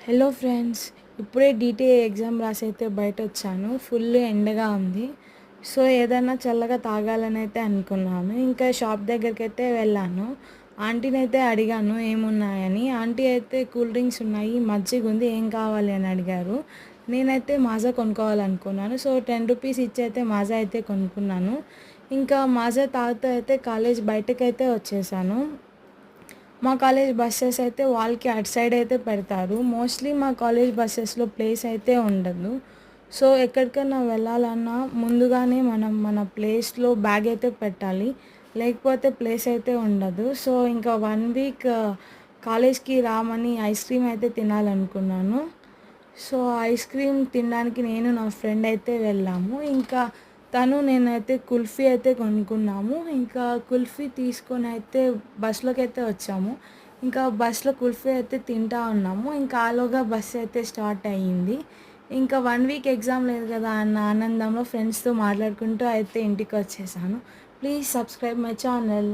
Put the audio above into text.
Hello friends, ఇప్పుడే DTA exam రాసి అయితే బయట వచ్చాను. ఫుల్ ఎండగా ఉంది. సో ఏదైనా చల్లగా తాగాలని అయితే అనుకున్నాను. ఇంకా షాప్ దగ్గరికి అయితే వెళ్ళాను. ఆంటీని అయితే అడిగాను ఏమున్నాయని. ఆంటీ అయితే కూల్ డ్రింక్స్ ఉన్నాయి, మజ్జిగ ఉంది, ఏం కావాలి అని అడిగారు. నేనైతే మాజా కొనుక్కోవాలనుకున్నాను. సో 10 రూపీస్ ఇచ్చి అయితే మాజా అయితే కొనుక్కున్నాను. ఇంకా మాజా తాగుతూ అయితే కాలేజ్ బయటకైతే వచ్చేసాను. మా కాలేజ్ బస్సెస్ అయితే వాళ్ళకి అటు సైడ్ అయితే పెడతారు. మోస్ట్లీ మా కాలేజ్ బస్సెస్లో ప్లేస్ అయితే ఉండదు. సో ఎక్కడికైనా వెళ్ళాలన్నా ముందుగానే మనం మన ప్లేస్లో బ్యాగ్ అయితే పెట్టాలి, లేకపోతే ప్లేస్ అయితే ఉండదు. సో ఇంకా 1 వీక్ కాలేజ్కి రామని ఐస్ క్రీమ్ అయితే తినాలనుకున్నాను. సో ఐస్ క్రీమ్ తినడానికి నేను నా ఫ్రెండ్ అయితే వెళ్ళాము. ఇంకా నేనైతే కుల్ఫీ అయితే కొనుక్కున్నాము. ఇంకా కుల్ఫీ తీసుకొని అయితే బస్లోకి అయితే వచ్చాము. ఇంకా బస్లో కుల్ఫీ అయితే తింటా ఉన్నాము. ఇంకా ఆలోగా బస్ అయితే స్టార్ట్ అయ్యింది. ఇంకా 1 వీక్ ఎగ్జామ్ లేదు కదా అన్న ఆనందంలో ఫ్రెండ్స్తో మాట్లాడుకుంటూ అయితే ఇంటికి వచ్చేసాను. Please subscribe my channel.